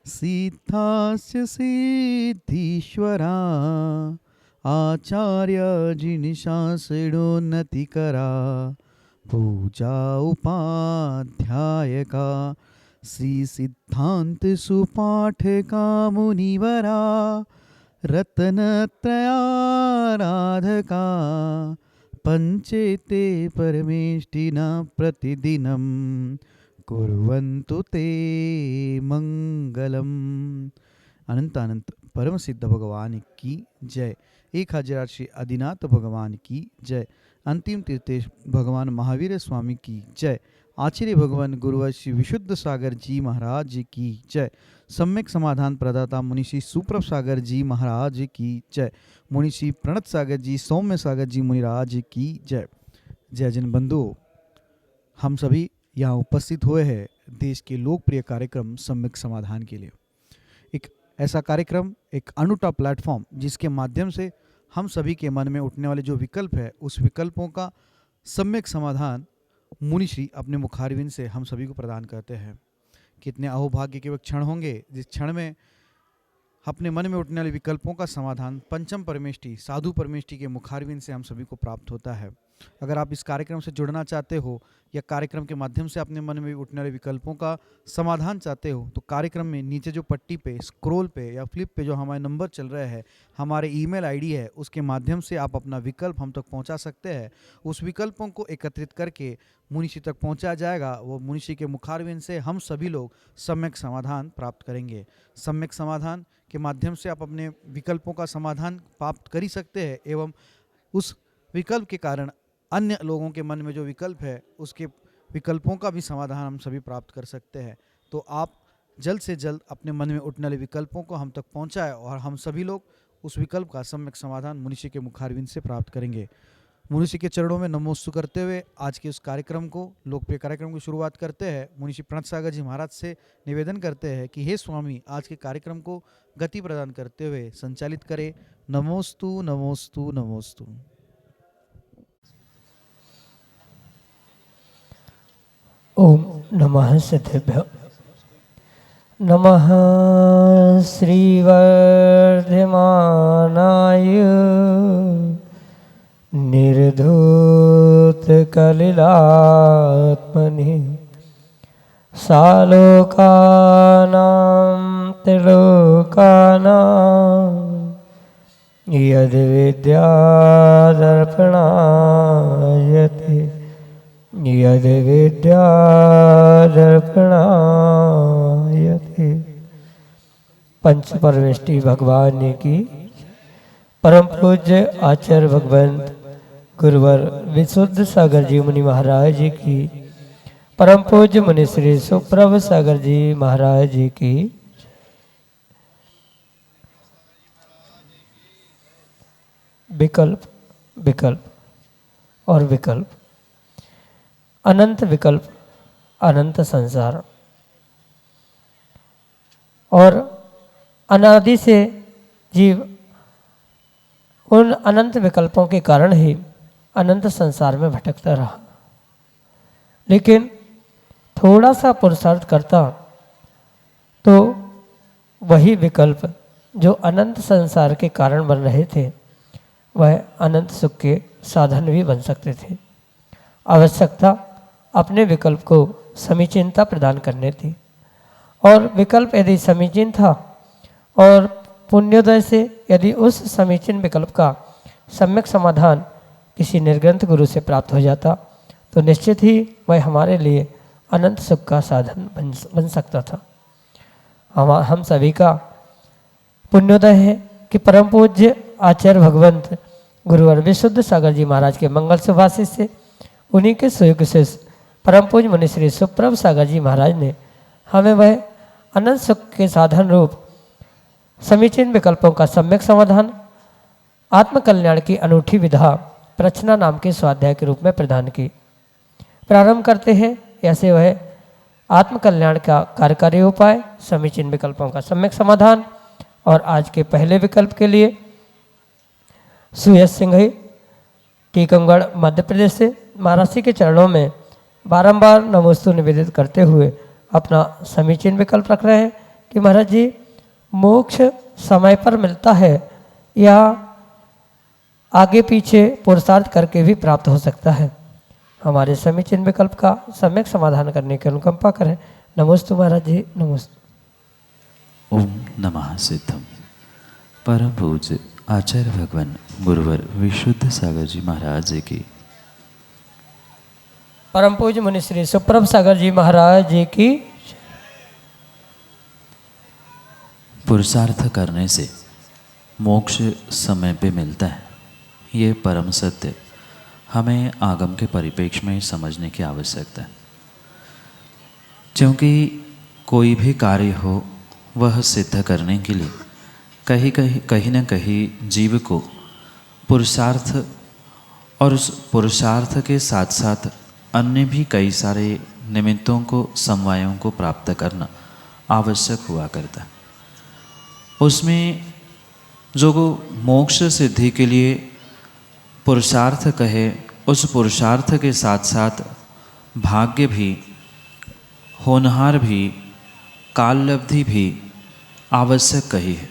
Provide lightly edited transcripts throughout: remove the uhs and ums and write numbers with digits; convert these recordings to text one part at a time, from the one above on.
सिद्धास्य सिद्धीश्वरा आचार्य जिनिशासिडोन्नतिकरा पूजा उपाध्यायका श्री सिद्धांत सुपाठका मुनिवरा रत्नत्रयाराधका पंचेते परमेष्टिना प्रतिदिनं कुर्वन्तु ते मंगलम। अनंत अनंत परम सिद्ध भगवान की जय। 1000 श्री आदिनाथ भगवान की जय। अंतिम तीर्थेश भगवान महावीर स्वामी की जय। आचार्य भगवान गुरुवर श्री विशुद्ध सागर जी महाराज की जय। सम्यक समाधान प्रदाता मुनिषि सुप्रभ सागर जी महाराज की जय। मुनिषि प्रणत सागर जी सौम्य सागर जी मुनिराज की जय। जय जन बंधुओं, हम सभी यहाँ उपस्थित हुए हैं देश के लोकप्रिय कार्यक्रम सम्यक समाधान के लिए। एक ऐसा कार्यक्रम, एक अनूठा प्लेटफॉर्म जिसके माध्यम से हम सभी के मन में उठने वाले जो विकल्प है उस विकल्पों का सम्यक समाधान मुनिश्री अपने मुखारविंद से हम सभी को प्रदान करते हैं। कितने अहोभाग्य के वह क्षण होंगे जिस क्षण में अपने मन में उठने वाले विकल्पों का समाधान पंचम परमेष्टि साधु परमेष्टि के मुखारविंद से हम सभी को प्राप्त होता है। अगर आप इस कार्यक्रम से जुड़ना चाहते हो या कार्यक्रम के माध्यम से अपने मन में उठने वाले विकल्पों का समाधान चाहते हो तो कार्यक्रम में नीचे जो पट्टी पे स्क्रॉल पे या फ्लिप पे जो हमारे नंबर चल रहे हैं, हमारे ईमेल आईडी है, उसके माध्यम से आप अपना विकल्प हम तक पहुंचा सकते हैं। उस विकल्पों को एकत्रित करके मुनिषी तक पहुंचाया जाएगा। वो मुनिषी के मुखारविंद से हम सभी लोग सम्यक समाधान प्राप्त करेंगे। सम्यक समाधान के माध्यम से आप अपने विकल्पों का समाधान प्राप्त कर ही सकते हैं एवं उस विकल्प के कारण अन्य लोगों के मन में जो विकल्प है उसके विकल्पों का भी समाधान हम सभी प्राप्त कर सकते हैं। तो आप जल्द से जल्द अपने मन में उठने वाले विकल्पों को हम तक पहुंचाएं और हम सभी लोग उस विकल्प का सम्यक समाधान मुनिषी के मुखारविंद से प्राप्त करेंगे। मुनिषी के चरणों में नमोस्तु करते हुए आज के उस कार्यक्रम को, लोकप्रिय कार्यक्रम की शुरुआत करते हैं। मुनिषी प्रणत सागर जी महाराज से निवेदन करते हैं कि हे स्वामी, आज के कार्यक्रम को गति प्रदान करते हुए संचालित करें। नमोस्तु नमोस्तु नमोस्तु। ओम नमः सिद्धेभ्यो। नमः श्रीवर्धमानाय निर्धूतकलिलात्मने सालोकानां त्रिलोकानां यद्विद्यादर्पणायते यद्विद्यादर्पणायते। पंच परमेष्टि भगवान की परम पूज्य आचार्य भगवंत गुरुवर विशुद्ध सागर जी मुनि महाराज जी की, परम पूज्य मुनि श्री सुप्रभ सागर जी महाराज जी की। विकल्प विकल्प और विकल्प, अनंत विकल्प, अनंत संसार और अनादि से जीव उन अनंत विकल्पों के कारण ही अनंत संसार में भटकता रहा। लेकिन थोड़ा सा पुरुषार्थ करता तो वही विकल्प जो अनंत संसार के कारण बन रहे थे वह अनंत सुख के साधन भी बन सकते थे। आवश्यकता अपने विकल्प को समीचीनता प्रदान करने थी, और विकल्प यदि समीचीन था और पुण्योदय से यदि उस समीचीन विकल्प का सम्यक समाधान किसी निर्ग्रंथ गुरु से प्राप्त हो जाता तो निश्चित ही वह हमारे लिए अनंत सुख का साधन बन सकता था। हम सभी का पुण्योदय है कि परम पूज्य आचार्य भगवंत गुरुवर विशुद्ध सागर जी महाराज के मंगल सुभाषित से उन्हीं के सुयुग से परम पूज्य मुनि श्री सुप्रभ सागर जी महाराज ने हमें वह अनंत सुख के साधन रूप समीचीन विकल्पों का सम्यक समाधान आत्मकल्याण की अनूठी विधा प्रचना नाम के स्वाध्याय के रूप में प्रदान की। प्रारंभ करते हैं ऐसे वह आत्मकल्याण का कार्यकारी उपाय, समीचीन विकल्पों का सम्यक समाधान। और आज के पहले विकल्प के लिए सुयश सिंह टीकमगढ़ मध्य प्रदेश से महाराज के चरणों में बारंबार नमोस्तु निवेदित करते हुए अपना समीचीन विकल्प रख रहे हैं कि महाराज जी मोक्ष समय पर मिलता है या आगे पीछे पुरुषार्थ करके भी प्राप्त हो सकता है। हमारे समीचीन विकल्प का सम्यक समाधान करने की अनुकंपा करें। नमोस्तु महाराज जी, नमोस्तु। ओम नमः सिद्धम। परम पूज्य आचार्य भगवान गुरुवर विशुद्ध सागर जी महाराज की, परम पूज्य मुनि श्री सुप्रभ सागर जी महाराज जी की। पुरुषार्थ करने से मोक्ष समय पे मिलता है, ये परम सत्य हमें आगम के परिप्रेक्ष्य में समझने की आवश्यकता है। क्योंकि कोई भी कार्य हो वह सिद्ध करने के लिए कहीं न कहीं जीव को पुरुषार्थ और उस पुरुषार्थ के साथ साथ अन्य भी कई सारे निमित्तों को, समवायों को प्राप्त करना आवश्यक हुआ करता है। उसमें जो मोक्ष सिद्धि के लिए पुरुषार्थ कहे, उस पुरुषार्थ के साथ साथ भाग्य भी, होनहार भी, काललब्धि भी आवश्यक कही है।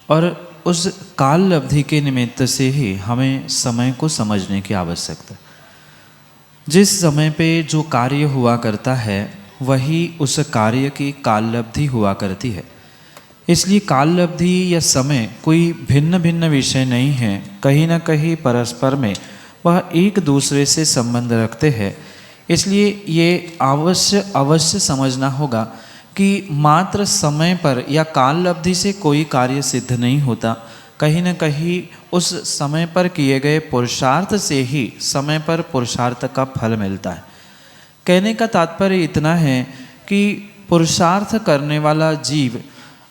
और उस काललब्धि के निमित्त से ही हमें समय को समझने की आवश्यकता है। जिस समय पे जो कार्य हुआ करता है वही उस कार्य की काललब्धि हुआ करती है। इसलिए काललब्धि या समय कोई भिन्न भिन्न विषय नहीं है, कहीं ना कहीं परस्पर में वह एक दूसरे से संबंध रखते हैं। इसलिए ये अवश्य समझना होगा कि मात्र समय पर या काललब्धि से कोई कार्य सिद्ध नहीं होता। कहीं न कहीं उस समय पर किए गए पुरुषार्थ से ही समय पर पुरुषार्थ का फल मिलता है। कहने का तात्पर्य इतना है कि पुरुषार्थ करने वाला जीव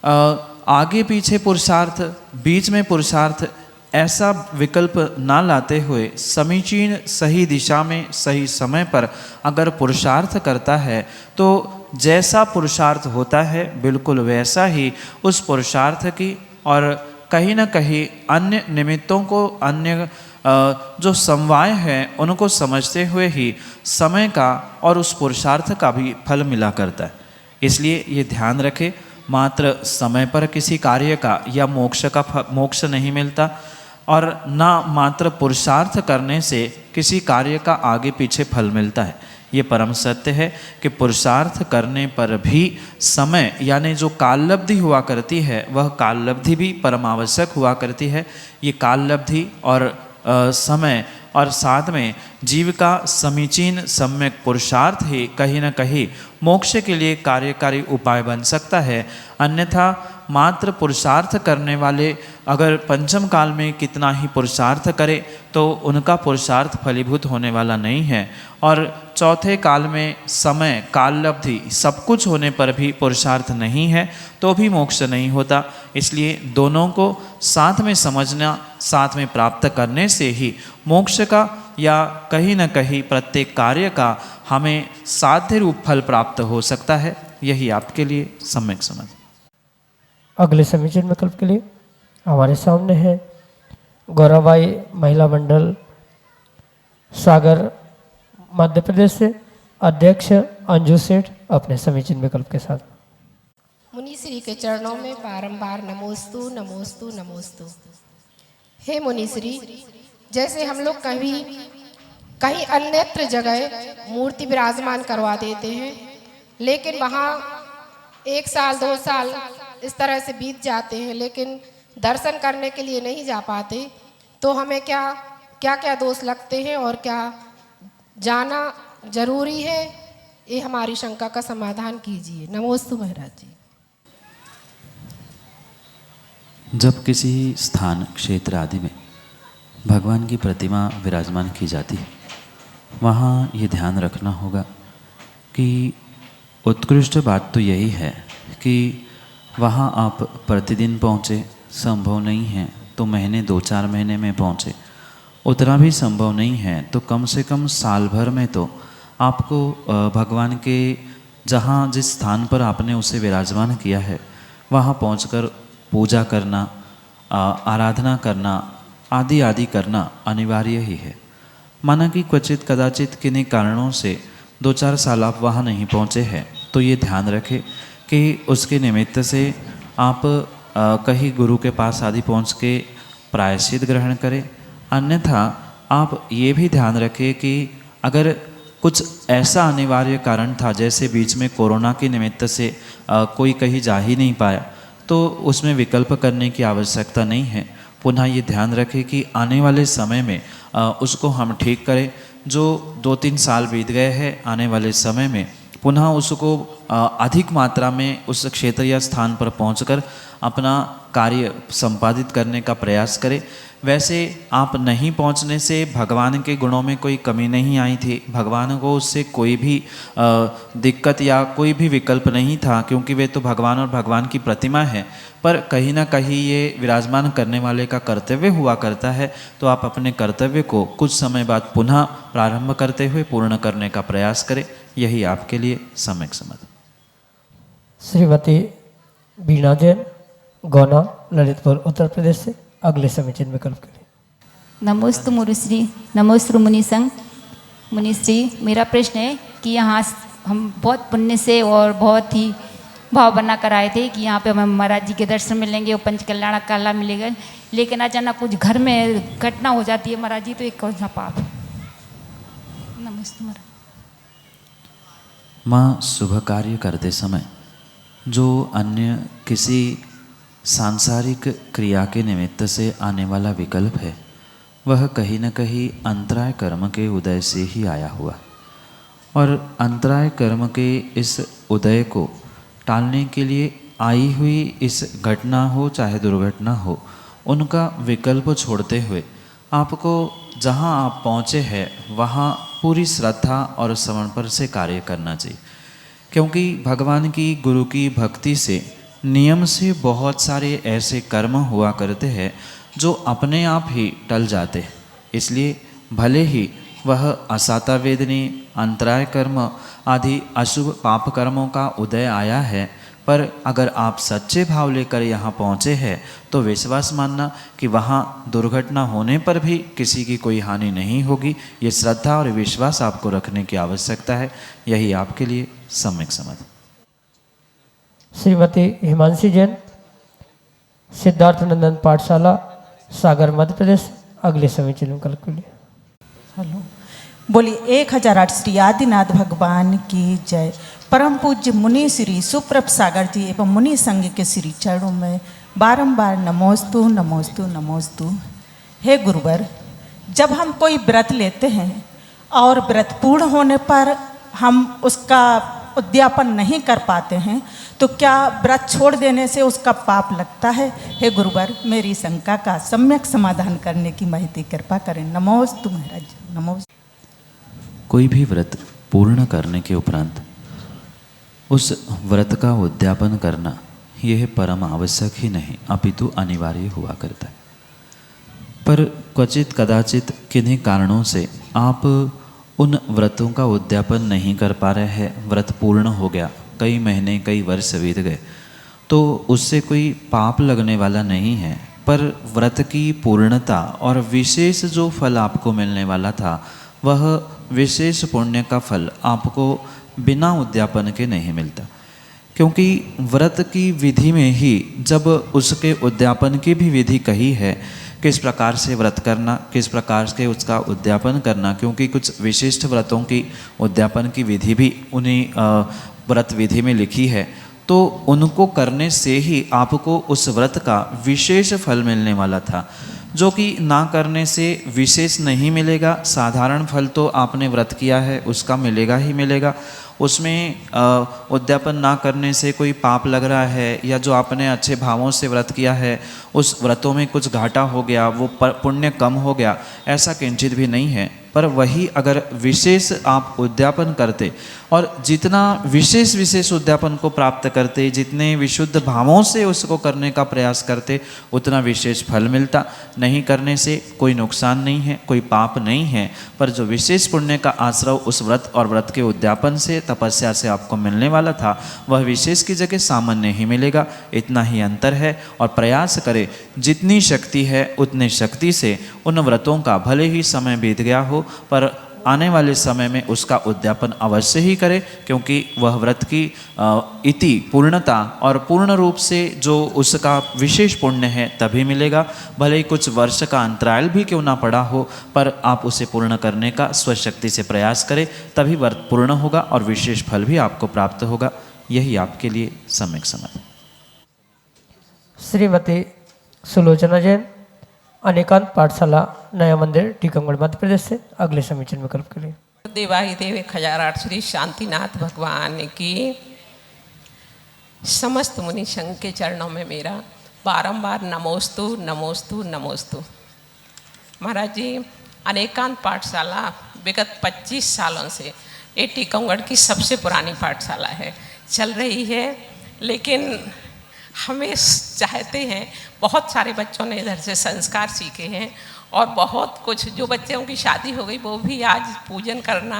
आगे पीछे पुरुषार्थ, बीच में पुरुषार्थ, ऐसा विकल्प ना लाते हुए समीचीन सही दिशा में सही समय पर अगर पुरुषार्थ करता है तो जैसा पुरुषार्थ होता है बिल्कुल वैसा ही उस पुरुषार्थ की और कहीं ना कहीं अन्य निमित्तों को, अन्य जो समवाय हैं उनको समझते हुए ही समय का और उस पुरुषार्थ का भी फल मिला करता है। इसलिए ये ध्यान रखें, मात्र समय पर किसी कार्य का या मोक्ष नहीं मिलता और ना मात्र पुरुषार्थ करने से किसी कार्य का आगे पीछे फल मिलता है। ये परम सत्य है कि पुरुषार्थ करने पर भी समय यानी जो काललब्धि हुआ करती है वह काललब्धि भी परम आवश्यक हुआ करती है। ये काललब्धि और समय और साथ में जीव का समीचीन सम्यक पुरुषार्थ ही कहीं न कहीं मोक्ष के लिए कार्यकारी उपाय बन सकता है। अन्यथा मात्र पुरुषार्थ करने वाले अगर पंचम काल में कितना ही पुरुषार्थ करे तो उनका पुरुषार्थ फलीभूत होने वाला नहीं है। और चौथे काल में समय, काललब्धि सब कुछ होने पर भी पुरुषार्थ नहीं है तो भी मोक्ष नहीं होता। इसलिए दोनों को साथ में समझना, साथ में प्राप्त करने से ही मोक्ष का या कहीं न कहीं प्रत्येक कार्य का हमें साध्य रूप फल प्राप्त हो सकता है। यही आपके लिए सम्यक समझ। अगले समीचीन विकल्प के लिए हमारे सामने है गौरवबाई महिला मंडल सागर मध्य प्रदेश से अध्यक्ष अंजू सेठ अपने समीचीन विकल्प के साथ। मुनि श्री के चरणों में बारंबार नमोस्तु नमोस्तु नमोस्तु। हे मुनि श्री, जैसे हम लोग कहीं अन्यत्र जगह मूर्ति विराजमान करवा देते हैं, लेकिन वहाँ 1 साल 2 साल इस तरह से बीत जाते हैं लेकिन दर्शन करने के लिए नहीं जा पाते, तो हमें क्या क्या दोष लगते हैं और क्या जाना जरूरी है, ये हमारी शंका का समाधान कीजिए। नमोस्तु महाराज जी। जब किसी स्थान, क्षेत्र आदि में भगवान की प्रतिमा विराजमान की जाती है, वहाँ ये ध्यान रखना होगा कि उत्कृष्ट बात तो यही है कि वहाँ आप प्रतिदिन पहुँचे संभव नहीं है तो महीने 2-4 महीने में पहुँचे, उतना भी संभव नहीं है तो कम से कम साल भर में तो आपको भगवान के जहाँ जिस स्थान पर आपने उसे विराजमान किया है वहाँ पहुंचकर पूजा करना, आराधना करना आदि आदि करना अनिवार्य ही है। माना कि क्वचित कदाचित किन्हीं कारणों से 2-4 साल आप वहाँ नहीं पहुँचे हैं तो ये ध्यान रखें कि उसके निमित्त से आप कहीं गुरु के पास आदि पहुँच के प्रायश्चित ग्रहण करें। अन्यथा आप ये भी ध्यान रखें कि अगर कुछ ऐसा अनिवार्य कारण था, जैसे बीच में कोरोना के निमित्त से कोई कहीं जा ही नहीं पाया, तो उसमें विकल्प करने की आवश्यकता नहीं है। पुनः ये ध्यान रखें कि आने वाले समय में उसको हम ठीक करें। जो 2-3 साल बीत गए हैं, आने वाले समय में पुनः उसको अधिक मात्रा में उस क्षेत्र या स्थान पर पहुंचकर अपना कार्य संपादित करने का प्रयास करें। वैसे आप नहीं पहुंचने से भगवान के गुणों में कोई कमी नहीं आई थी, भगवान को उससे कोई भी दिक्कत या कोई भी विकल्प नहीं था, क्योंकि वे तो भगवान और भगवान की प्रतिमा है। पर कहीं ना कहीं ये विराजमान करने वाले का कर्तव्य हुआ करता है, तो आप अपने कर्तव्य को कुछ समय बाद पुनः प्रारंभ करते हुए पूर्ण करने का प्रयास करें। यही आपके लिए सम्यक समझ। श्रीमती बीना जैन, गौना, ललितपुर, उत्तर प्रदेश से अगले समीचीन विकल्प के लिए। नमोस्तु मुनिश्री, नमोस्तु मुनिसंग। मुनिश्री, मेरा प्रश्न है कि यहाँ हम बहुत पुण्य से और बहुत ही भाव बना कर आए थे कि यहाँ पे हमें महाराज जी के दर्शन मिलेंगे और पंच कल्याण का लाभ मिलेगा, लेकिन अचानक कुछ घर में घटना हो जाती है महाराज जी, तो एक कौन सा पाप है? नमस्ते महाराज। माँ, शुभ कार्य करते समय जो अन्य किसी सांसारिक क्रिया के निमित्त से आने वाला विकल्प है, वह कहीं न कहीं अंतराय कर्म के उदय से ही आया हुआ, और अंतराय कर्म के इस उदय को टालने के लिए आई हुई इस घटना हो चाहे दुर्घटना हो, उनका विकल्प छोड़ते हुए आपको जहाँ आप पहुँचे हैं वहाँ पूरी श्रद्धा और समर्पण से कार्य करना चाहिए। क्योंकि भगवान की, गुरु की भक्ति से नियम से बहुत सारे ऐसे कर्म हुआ करते हैं जो अपने आप ही टल जाते हैं। इसलिए भले ही वह असाता वेदनी, अंतराय कर्म आदि अशुभ पाप कर्मों का उदय आया है, पर अगर आप सच्चे भाव लेकर यहाँ पहुँचे हैं तो विश्वास मानना कि वहाँ दुर्घटना होने पर भी किसी की कोई हानि नहीं होगी। ये श्रद्धा और विश्वास आपको रखने की आवश्यकता है। यही आपके लिए सम्यक समझ। श्रीमती हिमांशी जैन, सिद्धार्थ नंदन पाठशाला, सागर, मध्य प्रदेश, अगले समीचीन विकल्प के लिए। हेलो, बोलिए 1008 श्री आदिनाथ भगवान की जय। परम पूज्य मुनि श्री सुप्रभ सागर जी एवं मुनि संघ के श्री चरणों में बारंबार नमोस्तु नमोस्तु नमोस्तु। हे गुरुवर, जब हम कोई व्रत लेते हैं और व्रत पूर्ण होने पर हम उसका उद्यापन नहीं कर पाते हैं, तो क्या व्रत छोड़ देने से उसका पाप लगता है? हे गुरुवर, मेरी शंका का सम्यक समाधान करने की महती कृपा करें। नमोस्तु महाराज, नमोस्तु। कोई भी व्रत पूर्ण करने के उपरांत उस व्रत का उद्यापन करना यह परम आवश्यक ही नहीं अपितु अनिवार्य हुआ करता है। पर क्वचित कदाचित किन्हीं कारणों से आप उन व्रतों का उद्यापन नहीं कर पा रहे हैं, व्रत पूर्ण हो गया, कई महीने कई वर्ष बीत गए, तो उससे कोई पाप लगने वाला नहीं है। पर व्रत की पूर्णता और विशेष जो फल आपको मिलने वाला था, वह विशेष पुण्य का फल आपको बिना उद्यापन के नहीं मिलता। क्योंकि व्रत की विधि में ही जब उसके उद्यापन की भी विधि कही है, किस प्रकार से व्रत करना, किस प्रकार से उसका उद्यापन करना, क्योंकि कुछ विशिष्ट व्रतों की उद्यापन की विधि भी उन्हीं व्रत विधि में लिखी है, तो उनको करने से ही आपको उस व्रत का विशेष फल मिलने वाला था, जो कि ना करने से विशेष नहीं मिलेगा। साधारण फल तो आपने व्रत किया है उसका मिलेगा ही मिलेगा, उसमें उद्यापन ना करने से कोई पाप लग रहा है, या जो आपने अच्छे भावों से व्रत किया है उस व्रतों में कुछ घाटा हो गया, वो पुण्य कम हो गया, ऐसा किंचित भी नहीं है। पर वही अगर विशेष आप उद्यापन करते और जितना विशेष उद्यापन को प्राप्त करते, जितने विशुद्ध भावों से उसको करने का प्रयास करते, उतना विशेष फल मिलता। नहीं करने से कोई नुकसान नहीं है, कोई पाप नहीं है, पर जो विशेष पुण्य का आश्रय उस व्रत और व्रत के उद्यापन से, तपस्या से आपको मिलने वाला था, वह विशेष की जगह सामान्य ही मिलेगा। इतना ही अंतर है। और प्रयास करें जितनी शक्ति है उतने शक्ति से उन व्रतों का, भले ही समय बीत गया हो, पर आने वाले समय में उसका उद्यापन अवश्य ही करें, क्योंकि वह व्रत की इति पूर्णता और पूर्ण रूप से जो उसका विशेष पुण्य है तभी मिलेगा। भले ही कुछ वर्ष का अंतराल भी क्यों ना पड़ा हो, पर आप उसे पूर्ण करने का स्वशक्ति से प्रयास करें, तभी व्रत पूर्ण होगा और विशेष फल भी आपको प्राप्त होगा। यही आपके लिए सम्यक समाधान। श्रीमती सुलोचना जैन, अनेकांत पाठशाला, नया मंदिर, टीकमगढ़, मध्य प्रदेश से अगले समीचीन विकल्प के लिए। देवाही देव 1008 श्री शांतिनाथ भगवान की समस्त मुनि संघ के चरणों में मेरा बारंबार नमोस्तु नमोस्तु नमोस्तु। महाराज जी, अनेकांत पाठशाला विगत 25 सालों से ये टीकमगढ़ की सबसे पुरानी पाठशाला है, चल रही है। लेकिन हमें चाहते हैं, बहुत सारे बच्चों ने इधर से संस्कार सीखे हैं और बहुत कुछ जो बच्चों की शादी हो गई वो भी आज पूजन करना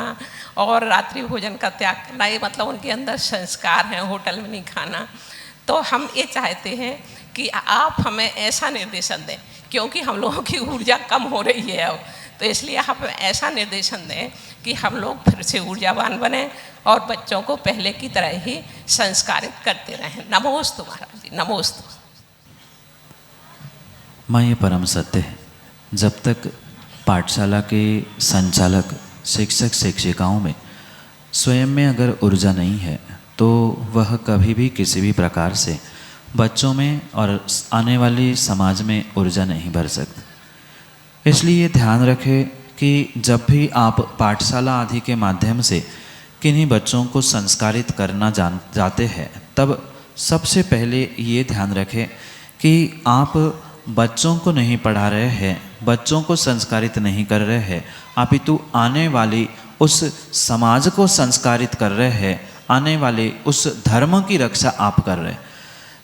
और रात्रि भोजन का त्याग करना, ये मतलब उनके अंदर संस्कार हैं, होटल में नहीं खाना। तो हम ये चाहते हैं कि आप हमें ऐसा निर्देशन दें, क्योंकि हम लोगों की ऊर्जा कम हो रही है अब, तो इसलिए आप ऐसा निर्देशन दें कि हम लोग फिर से ऊर्जावान बने और बच्चों को पहले की तरह ही संस्कारित करते रहें। नमोस्तु महाराज जी, नमोस्तु। माँ, ये परम सत्य है। जब तक पाठशाला के संचालक, शिक्षक, शिक्षिकाओं में स्वयं में अगर ऊर्जा नहीं है तो वह कभी भी किसी भी प्रकार से बच्चों में और आने वाली समाज में ऊर्जा नहीं भर सकते। इसलिए ध्यान रखें कि जब भी आप पाठशाला आदि के माध्यम से किन्हीं बच्चों को संस्कारित करना जाते हैं, तब सबसे पहले ये ध्यान रखें कि आप बच्चों को नहीं पढ़ा रहे हैं, बच्चों को संस्कारित नहीं कर रहे हैं, अपितु आने वाली उस समाज को संस्कारित कर रहे हैं, आने वाले उस धर्म की रक्षा आप कर रहे हैं।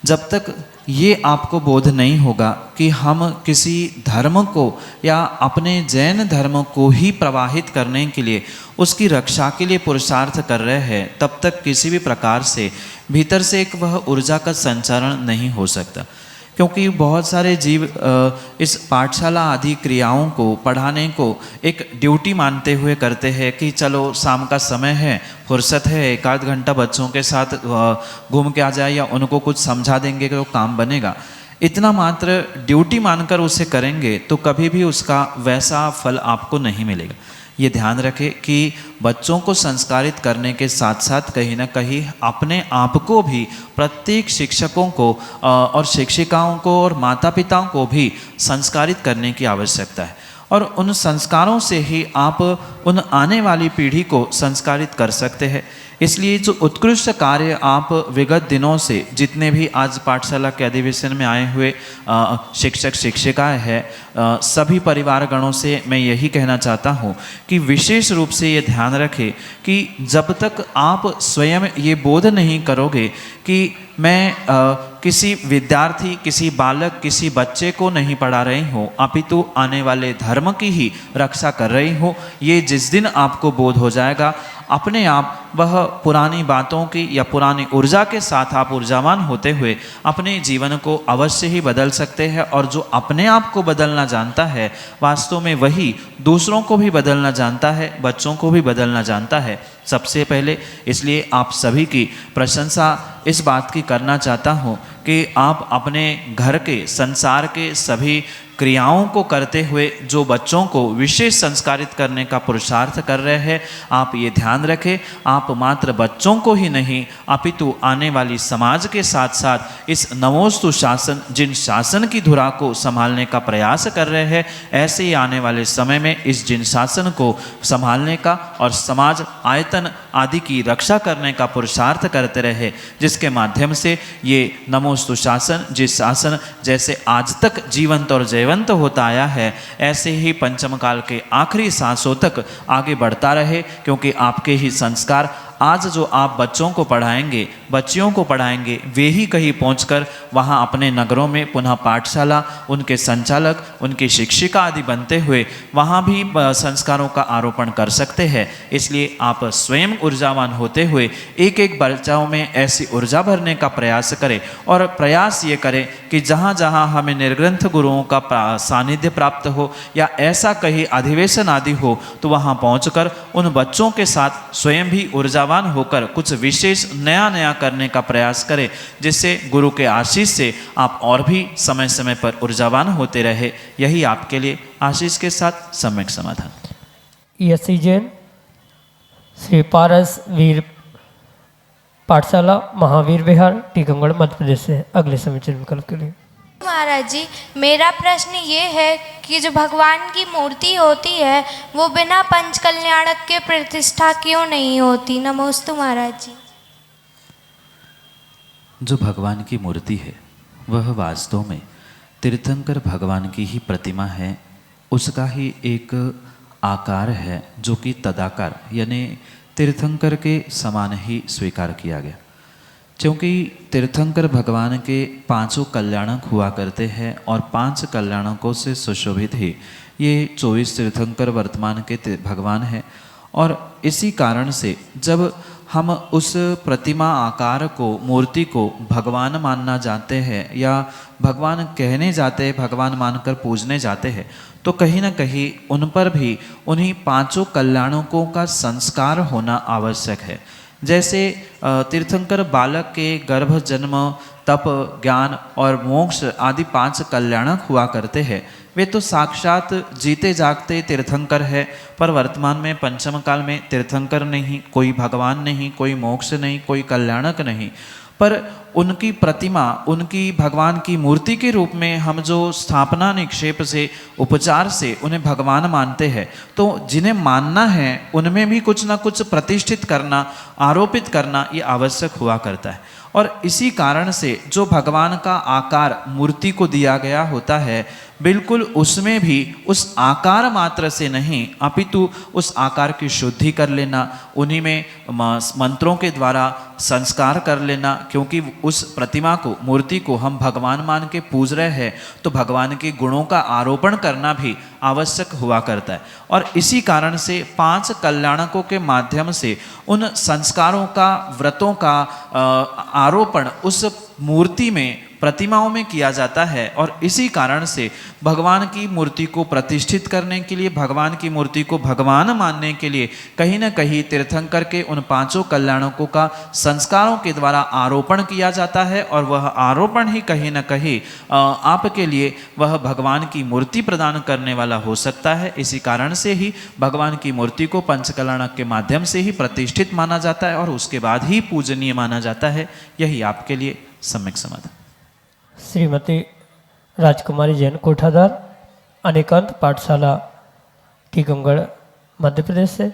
जब तक ये आपको बोध नहीं होगा कि हम किसी धर्म को या अपने जैन धर्म को ही प्रवाहित करने के लिए, उसकी रक्षा के लिए पुरुषार्थ कर रहे हैं, तब तक किसी भी प्रकार से भीतर से एक वह ऊर्जा का संचारण नहीं हो सकता। क्योंकि बहुत सारे जीव इस पाठशाला आदि क्रियाओं को, पढ़ाने को एक ड्यूटी मानते हुए करते हैं कि चलो शाम का समय है, फुर्सत है, एक आध घंटा बच्चों के साथ घूम के आ जाए या उनको कुछ समझा देंगे कि वो काम बनेगा। इतना मात्र ड्यूटी मानकर उसे करेंगे तो कभी भी उसका वैसा फल आपको नहीं मिलेगा। ये ध्यान रखें कि बच्चों को संस्कारित करने के साथ साथ कहीं ना कहीं अपने आप को भी, प्रत्येक शिक्षकों को और शिक्षिकाओं को और माता पिताओं को भी संस्कारित करने की आवश्यकता है। और उन संस्कारों से ही आप उन आने वाली पीढ़ी को संस्कारित कर सकते हैं। इसलिए जो उत्कृष्ट कार्य आप विगत दिनों से जितने भी आज पाठशाला के अधिवेशन में आए हुए शिक्षक शिक्षिकाएं हैं, सभी परिवारगणों से मैं यही कहना चाहता हूँ कि विशेष रूप से ये ध्यान रखें कि जब तक आप स्वयं ये बोध नहीं करोगे कि मैं किसी विद्यार्थी, किसी बालक, किसी बच्चे को नहीं पढ़ा रही हूँ, अपितु आने वाले धर्म की ही रक्षा कर रही हूँ, ये जिस दिन आपको बोध हो जाएगा, अपने आप वह पुरानी बातों की या पुरानी ऊर्जा के साथ आप ऊर्जावान होते हुए अपने जीवन को अवश्य ही बदल सकते हैं। और जो अपने आप को बदलना जानता है, वास्तव में वही दूसरों को भी बदलना जानता है, बच्चों को भी बदलना जानता है सबसे पहले। इसलिए आप सभी की प्रशंसा इस बात की करना चाहता हूँ कि आप अपने घर के, संसार के सभी क्रियाओं को करते हुए जो बच्चों को विशेष संस्कारित करने का पुरुषार्थ कर रहे हैं, आप ये ध्यान रखें, आप मात्र बच्चों को ही नहीं अपितु आने वाली समाज के साथ साथ इस नमोस्तु शासन, जिन शासन की धुरा को संभालने का प्रयास कर रहे हैं, ऐसे ही आने वाले समय में इस जिन शासन को संभालने का और समाज आयतन आदि की रक्षा करने का पुरुषार्थ करते रहे, जिसके माध्यम से ये नमोस्तु शासन, जिस शासन जैसे आज तक जीवंत और जयवंत होता आया है, ऐसे ही पंचम काल के आखिरी सांसों तक आगे बढ़ता रहे, क्योंकि आपके ही संस्कार, आज जो आप बच्चों को पढ़ाएंगे, बच्चियों को पढ़ाएंगे, वे ही कहीं पहुंचकर वहां अपने नगरों में पुनः पाठशाला, उनके संचालक, उनकी शिक्षिका आदि बनते हुए वहां भी संस्कारों का आरोपण कर सकते हैं। इसलिए आप स्वयं ऊर्जावान होते हुए एक एक बच्चाओं में ऐसी ऊर्जा भरने का प्रयास करें और प्रयास ये करें कि जहाँ जहाँ हमें निर्ग्रंथ गुरुओं का सानिध्य प्राप्त हो या ऐसा कहीं अधिवेशन आदि हो तो वहाँ पहुँचकर उन बच्चों के साथ स्वयं भी ऊर्जावान होकर कुछ विशेष नया नया करने का प्रयास करें, जिससे गुरु के आशीष से आप और भी समय समय पर ऊर्जावान होते रहे। यही आपके लिए आशीष के साथ सम्यक समाधान। यसी जैन, श्री पारस वीर पाठशाला, महावीर विहार, टीकमगढ़, मध्य प्रदेश से अगले समीचीन विकल्प के लिए। महाराज जी, मेरा प्रश्न ये है कि जो भगवान की मूर्ति होती है वो बिना पंच कल्याणक के प्रतिष्ठा क्यों नहीं होती? नमोस्तु महाराज जी। जो भगवान की मूर्ति है वह वास्तव में तीर्थंकर भगवान की ही प्रतिमा है, उसका ही एक आकार है जो कि तदाकार यानी तीर्थंकर के समान ही स्वीकार किया गया। क्योंकि तीर्थंकर भगवान के 5 कल्याणक हुआ करते हैं और 5 कल्याणकों से सुशोभित ही ये 24 तीर्थंकर वर्तमान के भगवान हैं। और इसी कारण से जब हम उस प्रतिमा आकार को, मूर्ति को भगवान मानना जाते हैं या भगवान कहने जाते हैं, भगवान मानकर पूजने जाते हैं, तो कहीं ना कहीं उन पर भी उन्हीं 5 कल्याणकों का संस्कार होना आवश्यक है। जैसे तीर्थंकर बालक के गर्भ, जन्म, तप, ज्ञान और मोक्ष आदि 5 कल्याणक हुआ करते हैं, वे तो साक्षात जीते जागते तीर्थंकर है, पर वर्तमान में पंचम काल में तीर्थंकर नहीं, कोई भगवान नहीं, कोई मोक्ष नहीं, कोई कल्याणक नहीं, पर उनकी प्रतिमा, उनकी भगवान की मूर्ति के रूप में हम जो स्थापना निक्षेप से, उपचार से उन्हें भगवान मानते हैं, तो जिन्हें मानना है उनमें भी कुछ ना कुछ प्रतिष्ठित करना, आरोपित करना ये आवश्यक हुआ करता है। और इसी कारण से जो भगवान का आकार मूर्ति को दिया गया होता है, बिल्कुल उसमें भी उस आकार मात्र से नहीं अपितु उस आकार की शुद्धि कर लेना, उन्हीं में मंत्रों के द्वारा संस्कार कर लेना, क्योंकि उस प्रतिमा को, मूर्ति को हम भगवान मान के पूज रहे हैं तो भगवान के गुणों का आरोपण करना भी आवश्यक हुआ करता है। और इसी कारण से 5 कल्याणकों के माध्यम से उन संस्कारों का, व्रतों का आरोपण उस मूर्ति में, प्रतिमाओं में किया जाता है। और इसी कारण से भगवान की मूर्ति को प्रतिष्ठित करने के लिए, भगवान की मूर्ति को भगवान मानने के लिए कहीं न कहीं तीर्थंकर के उन 5 कल्याणकों का संस्कारों के द्वारा आरोपण किया जाता है। और वह आरोपण ही कहीं न कहीं आपके लिए वह भगवान की मूर्ति प्रदान करने वाला हो सकता है। इसी कारण से ही भगवान की मूर्ति को पंचकल्याणक के माध्यम से ही प्रतिष्ठित माना जाता है और उसके बाद ही पूजनीय माना जाता है। यही आपके लिए सम्यक समाधान। श्रीमती राजकुमारी जैन कोठादार, अनेकांत पाठशाला, टीकमगढ़, मध्य प्रदेश से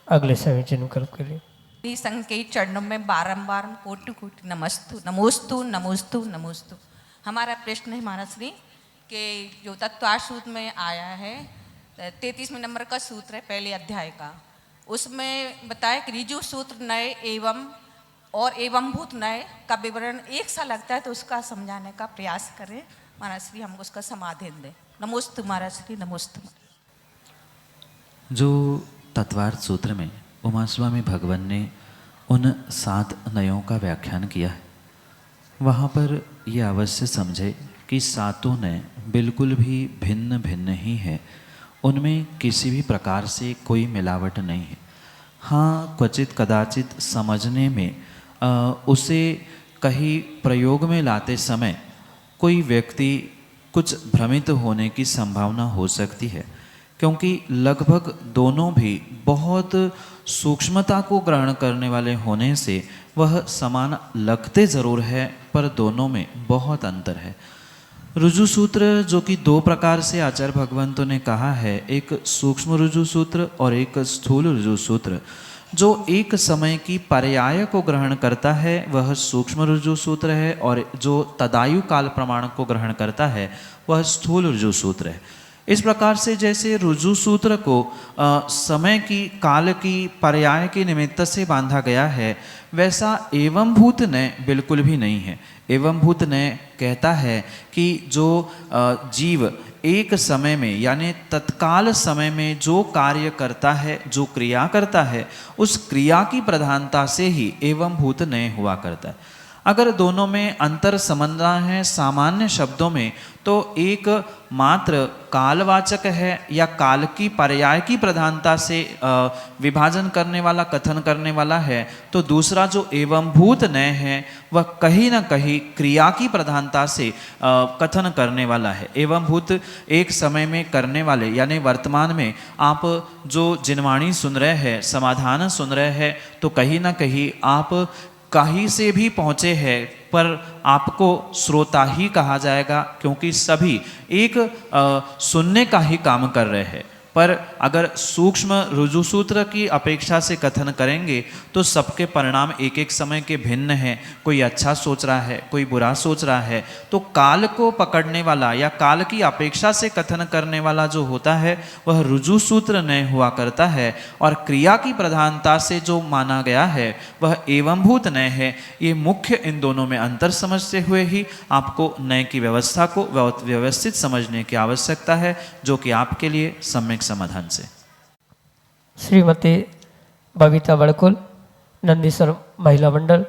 अगले समीचीन विकल्प के लिए। संघ के चरणों में बारंबार कोटि कोटि नमस्तु, नमोस्तु, नमोस्तु, नमोस्तु। हमारा प्रश्न है महाराज श्री के जो तत्वार सूत्र में आया है, 33वें नंबर का सूत्र है पहले अध्याय का, उसमें बताया कि ऋजु सूत्र नए एवं और एवं भूत नए का विवरण एक सा लगता है, तो उसका समझाने का प्रयास करें महाराज श्री, हमको उसका समाधान दें। नमोस्तु महाराज श्री, नमोस्तु। जो तत्वार्थ सूत्र में उमा स्वामी भगवान ने उन 7 नयों का व्याख्यान किया है, वहाँ पर यह अवश्य समझे कि 7 नय बिल्कुल भी भिन्न भिन्न ही है, उनमें किसी भी प्रकार से कोई मिलावट नहीं है। हाँ, क्वचित कदाचित समझने में उसे कहीं प्रयोग में लाते समय कोई व्यक्ति कुछ भ्रमित होने की संभावना हो सकती है, क्योंकि लगभग दोनों भी बहुत सूक्ष्मता को ग्रहण करने वाले होने से वह समान लगते ज़रूर है, पर दोनों में बहुत अंतर है। रुजु सूत्र जो कि 2 प्रकार से आचार्य भगवंतों ने कहा है, एक सूक्ष्म रुजु सूत्र और एक स्थूल रुजु सूत्र। जो एक समय की पर्याय को ग्रहण करता है वह सूक्ष्म रुजु सूत्र है, और जो तदायु काल प्रमाण को ग्रहण करता है वह स्थूल रुजु सूत्र है। इस प्रकार से जैसे रुजु सूत्र को समय की काल की पर्याय के निमित्त से बांधा गया है, वैसा एवं भूत नय बिल्कुल भी नहीं है। एवं भूत नय कहता है कि जो जीव एक समय में यानी तत्काल समय में जो कार्य करता है, जो क्रिया करता है, उस क्रिया की प्रधानता से ही एवं भूत नय हुआ करता है। अगर दोनों में अंतर समझना है सामान्य शब्दों में, तो एक मात्र कालवाचक है या काल की पर्याय की प्रधानता से विभाजन करने वाला, कथन करने वाला है, तो दूसरा जो एवं भूत नय है वह कहीं न कहीं क्रिया की प्रधानता से कथन करने वाला है। एवं भूत एक समय में करने वाले यानी वर्तमान में आप जो जिनवाणी सुन रहे हैं, समाधान सुन रहे हैं, तो कहीं न कहीं आप कहीं से भी पहुँचे हैं, पर आपको श्रोता ही कहा जाएगा, क्योंकि सभी एक सुनने का ही काम कर रहे हैं। पर अगर सूक्ष्म रुजु सूत्र की अपेक्षा से कथन करेंगे तो सबके परिणाम एक एक समय के भिन्न हैं। कोई अच्छा सोच रहा है, कोई बुरा सोच रहा है, तो काल को पकड़ने वाला या काल की अपेक्षा से कथन करने वाला जो होता है वह रुजु सूत्र नय हुआ करता है, और क्रिया की प्रधानता से जो माना गया है वह एवंभूत नय है। ये मुख्य इन दोनों में अंतर समझते हुए ही आपको नय की व्यवस्था को व्यवस्थित समझने की आवश्यकता है, जो कि आपके लिए सम्यक समाधान से। श्रीमती बबीता बड़कुल, नंदीसर महिला मंडल,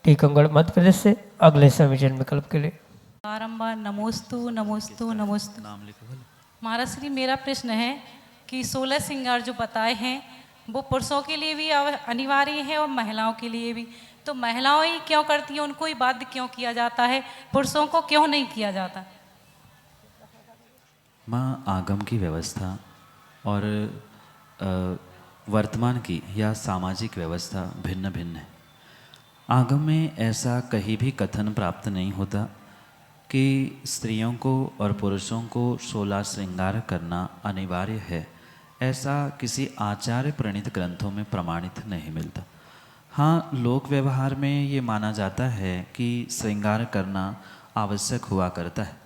टीकमगढ़, मध्य प्रदेश से अगले संविजन विकल्प के लिए। बारंबार नमोस्तु नमोस्तु नमोस्तु। महाराज श्री, मेरा प्रश्न है कि 16 श्रृंगार जो बताए हैं वो पुरुषों के लिए भी अनिवार्य है और महिलाओं के लिए भी, तो महिलाओं ही क्यों करती हैं, उनको ही बाध्य क्यों किया जाता है, पुरुषों को क्यों नहीं किया जाता? माँ, आगम की व्यवस्था और वर्तमान की या सामाजिक व्यवस्था भिन्न भिन्न है। आगम में ऐसा कहीं भी कथन प्राप्त नहीं होता कि स्त्रियों को और पुरुषों को 16 श्रृंगार करना अनिवार्य है। ऐसा किसी आचार्य प्रणीत ग्रंथों में प्रमाणित नहीं मिलता। हाँ, लोक व्यवहार में ये माना जाता है कि श्रृंगार करना आवश्यक हुआ करता है।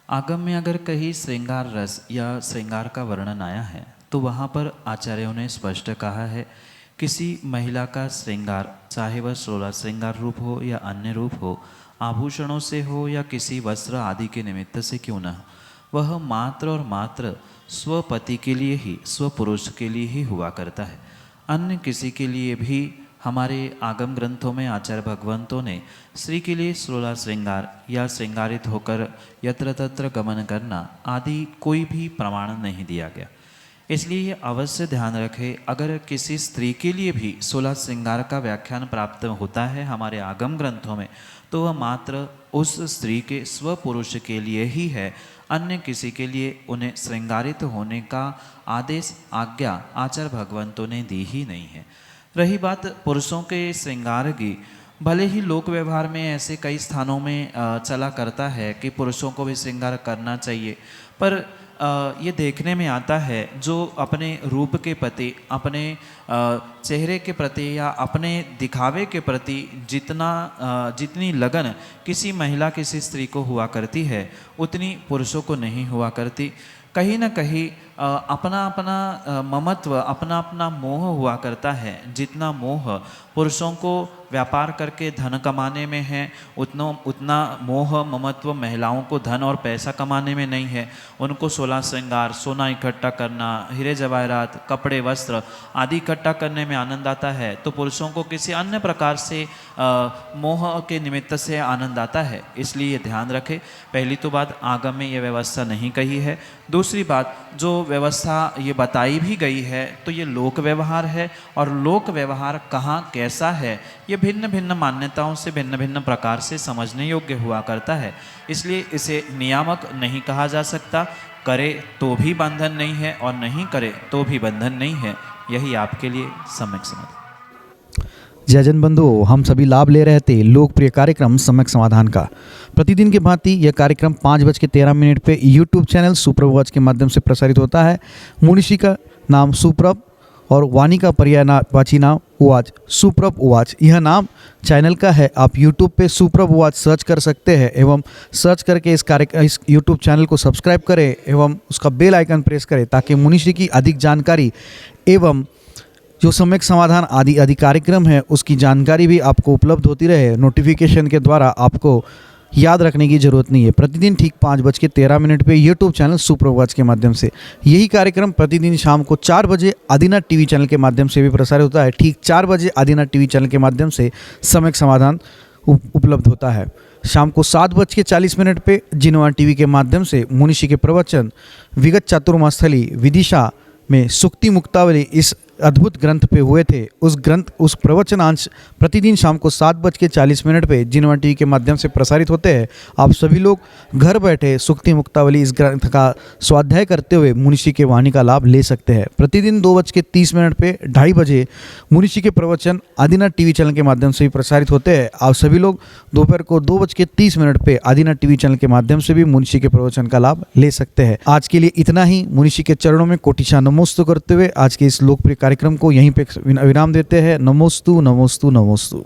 आगम में अगर कहीं श्रृंगार रस या श्रृंगार का वर्णन आया है तो वहाँ पर आचार्यों ने स्पष्ट कहा है, किसी महिला का श्रृंगार, चाहे वह 16 श्रृंगार रूप हो या अन्य रूप हो, आभूषणों से हो या किसी वस्त्र आदि के निमित्त से क्यों न हो, वह मात्र और मात्र स्वपति के लिए ही, स्वपुरुष के लिए ही हुआ करता है। अन्य किसी के लिए भी हमारे आगम ग्रंथों में आचार्य भगवंतों ने स्त्री के लिए 16 श्रृंगार या श्रृंगारित होकर यत्र तत्र गमन करना आदि कोई भी प्रमाण नहीं दिया गया। इसलिए ये अवश्य ध्यान रखें, अगर किसी स्त्री के लिए भी 16 श्रृंगार का व्याख्यान प्राप्त होता है हमारे आगम ग्रंथों में, तो वह मात्र उस स्त्री के स्वपुरुष के लिए ही है। अन्य किसी के लिए उन्हें श्रृंगारित होने का आदेश, आज्ञा आचार्य भगवंतों ने दी ही नहीं है। रही बात पुरुषों के श्रृंगार की, भले ही लोक व्यवहार में ऐसे कई स्थानों में चला करता है कि पुरुषों को भी श्रृंगार करना चाहिए, पर ये देखने में आता है जो अपने रूप के प्रति, अपने चेहरे के प्रति या अपने दिखावे के प्रति जितनी लगन किसी महिला, किसी स्त्री को हुआ करती है, उतनी पुरुषों को नहीं हुआ करती। कहीं न कहीं अपना अपना ममत्व, अपना अपना मोह हुआ करता है। जितना मोह पुरुषों को व्यापार करके धन कमाने में है, उतना मोह ममत्व महिलाओं को धन और पैसा कमाने में नहीं है। उनको 16 श्रृंगार, सोना इकट्ठा करना, हीरे जवाहरात, कपड़े, वस्त्र आदि इकट्ठा करने में आनंद आता है, तो पुरुषों को किसी अन्य प्रकार से मोह के निमित्त से आनंद आता है। इसलिए ये ध्यान रखें। पहली तो बात, आगम में ये व्यवस्था नहीं कही है। दूसरी बात, जो व्यवस्था ये बताई भी गई है तो ये लोक व्यवहार है, और लोक व्यवहार कहाँ कैसा है ये भिन्न भिन्न मान्यताओं से, भिन्न भिन्न प्रकार से समझने योग्य हुआ करता है। इसलिए इसे नियामक नहीं कहा जा सकता। करे तो भी बंधन नहीं है और नहीं करे तो भी बंधन नहीं है। यही आपके लिए सम्यक समाधान। जयजन बंधुओं, हम सभी लाभ ले रहे थे लोकप्रिय कार्यक्रम सम्यक समाधान का। प्रतिदिन की भांति यह कार्यक्रम 5:13 पे यूट्यूब चैनल सुप्रभ वॉच के माध्यम से प्रसारित होता है। मुनिषी का नाम सुप्रभ और वाणी का पर्यायवाची नाम उवाच, सुप्रभ उवाच यह नाम चैनल का है। आप यूट्यूब पे सुप्रभ उवाच सर्च कर सकते हैं एवं सर्च करके इस यूट्यूब चैनल को सब्सक्राइब करें एवं उसका बेल आइकन प्रेस करें ताकि मुनिश्री की अधिक जानकारी एवं जो सम्यक समाधान आदि कार्यक्रम है उसकी जानकारी भी आपको उपलब्ध होती रहे। नोटिफिकेशन के द्वारा आपको याद रखने की ज़रूरत नहीं है। प्रतिदिन ठीक 5:13 पे यूट्यूब चैनल सुप्रभ उवाच के माध्यम से यही कार्यक्रम प्रतिदिन शाम को 4 बजे आदिनाथ टीवी चैनल के माध्यम से भी प्रसारित होता है। ठीक 4 बजे आदिनाथ टीवी चैनल के माध्यम से सम्यक समाधान उपलब्ध होता है। शाम को 7:40 पे जिनवान टीवी के माध्यम से मुनिषी के प्रवचन विगत चातुर्मास्थली विदिशा में सुक्ति मुक्तावली इस अद्भुत ग्रंथ पे हुए थे। उस प्रवचनांश प्रतिदिन शाम को 7:40 पे जिनवान टीवी के माध्यम से प्रसारित होते हैं। आप सभी लोग घर बैठे सुक्ति मुक्तावली इस ग्रंथ का स्वाध्याय करते हुए मुनिषी के वाणी का लाभ ले सकते हैं। प्रतिदिन 2:30 पे 2:30 बजे मुनिषी के प्रवचन आदिनाथ टीवी चैनल के माध्यम से भी प्रसारित होते हैं। आप सभी लोग दोपहर को 2:30 पे आदिनाथ टीवी चैनल के माध्यम से भी मुनिषी के प्रवचन का लाभ ले सकते हैं। आज के लिए इतना ही। मुनिषी के चरणों में कोटिशा नमोस्तु करते हुए आज के इस लोकप्रिय कार्यक्रम को यहीं पे विराम देते हैं। नमोस्तु नमोस्तु नमोस्तु।